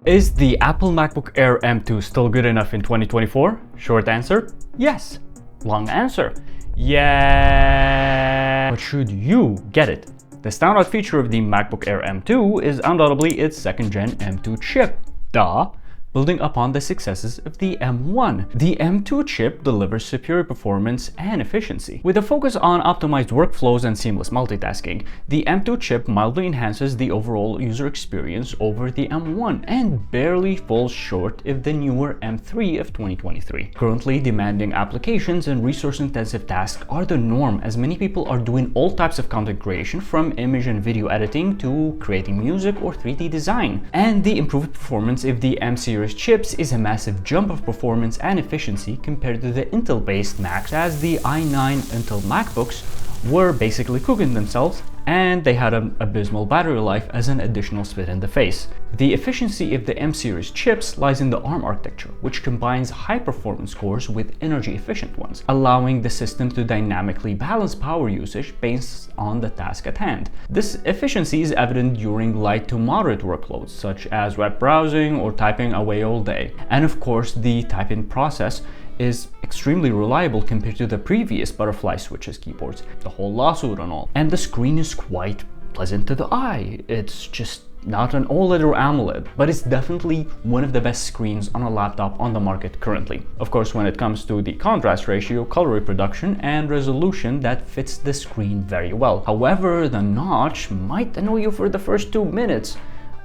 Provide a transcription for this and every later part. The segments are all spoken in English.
Is the Apple MacBook Air M2 still good enough in 2024? Short answer, yes. Long answer, yeah. But should you get it? The standout feature of the MacBook Air M2 is undoubtedly its second-gen M2 chip. Duh. Building upon the successes of the M1. The M2 chip delivers superior performance and efficiency. With a focus on optimized workflows and seamless multitasking, the M2 chip mildly enhances the overall user experience over the M1 and barely falls short of the newer M3 of 2023. Currently, demanding applications and resource-intensive tasks are the norm, as many people are doing all types of content creation, from image and video editing to creating music or 3D design. And the improved performance of the M series chips is a massive jump of performance and efficiency compared to the Intel-based Macs, as the i9 Intel MacBooks were basically cooking themselves and they had an abysmal battery life as an additional spit in the face. The efficiency of the M series chips lies in the ARM architecture, which combines high-performance cores with energy-efficient ones, allowing the system to dynamically balance power usage based on the task at hand. This efficiency is evident during light to moderate workloads, such as web browsing or typing away all day. And of course, the typing process is extremely reliable compared to the previous butterfly switches keyboards, the whole lawsuit and all. And the screen is quite pleasant to the eye. It's just not an OLED or AMOLED, but it's definitely one of the best screens on a laptop on the market currently. Of course, when it comes to the contrast ratio, color reproduction, and resolution, that fits the screen very well. However, the notch might annoy you for the first 2 minutes,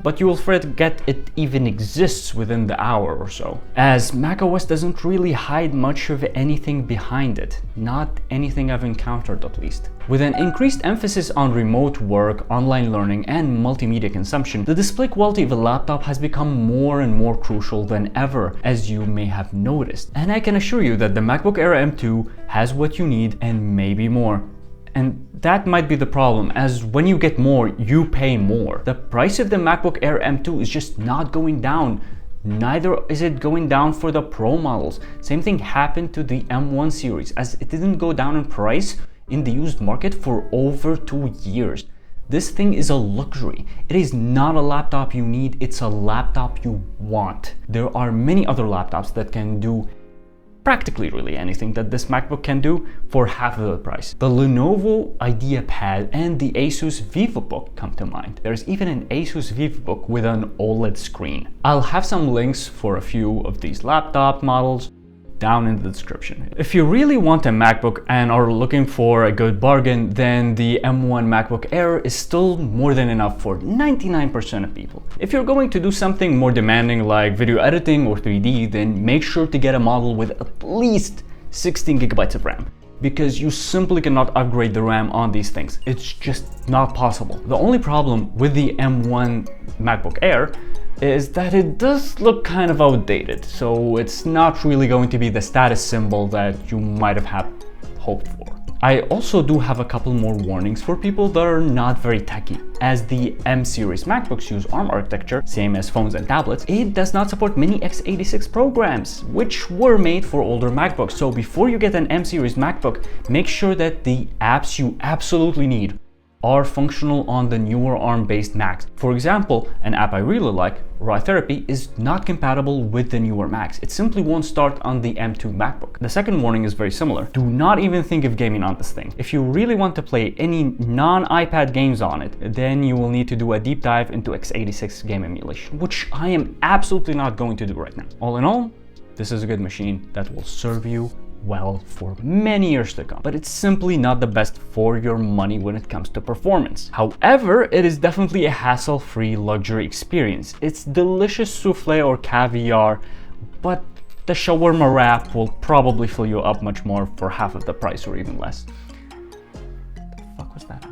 but you will forget it even exists within the hour or so, as macOS doesn't really hide much of anything behind it, not anything I've encountered at least. With an increased emphasis on remote work, online learning, and multimedia consumption, the display quality of a laptop has become more and more crucial than ever, as you may have noticed. And I can assure you that the MacBook Air M2 has what you need and maybe more. And that might be the problem, as when you get more, you pay more. The price of the MacBook Air M2 is just not going down. Neither is it going down for the Pro models. Same thing happened to the M1 series, as it didn't go down in price in the used market for over 2 years. This thing is a luxury. It is not a laptop you need, it's a laptop you want. There are many other laptops that can do practically really anything that this MacBook can do for half of the price. The Lenovo Ideapad and the Asus Vivobook come to mind. There's even an Asus Vivobook with an OLED screen. I'll have some links for a few of these laptop models down in the description. If you really want a MacBook and are looking for a good bargain, then the M1 MacBook Air is still more than enough for 99% of people. If you're going to do something more demanding like video editing or 3D, then make sure to get a model with at least 16 gigabytes of RAM, because you simply cannot upgrade the RAM on these things. It's just not possible. The only problem with the M1 MacBook Air is that it does look kind of outdated, so it's not really going to be the status symbol that you might have hoped for. I also do have a couple more warnings for people that are not very techy. As the M series MacBooks use ARM architecture, same as phones and tablets, it does not support many x86 programs, which were made for older MacBooks. So before you get an M series MacBook, make sure that the apps you absolutely need are functional on the newer ARM-based Macs. For example, an app I really like, Raw Therapy, is not compatible with the newer Macs. It simply won't start on the M2 MacBook. The second warning is very similar. Do not even think of gaming on this thing. If you really want to play any non-iPad games on it, then you will need to do a deep dive into x86 game emulation, which I am absolutely not going to do right now. All in all, this is a good machine that will serve you well for many years to come, but it's simply not the best for your money when it comes to performance. However, it is definitely a hassle-free luxury experience. It's delicious souffle or caviar, but the shawarma wrap will probably fill you up much more for half of the price or even less. What the fuck was that?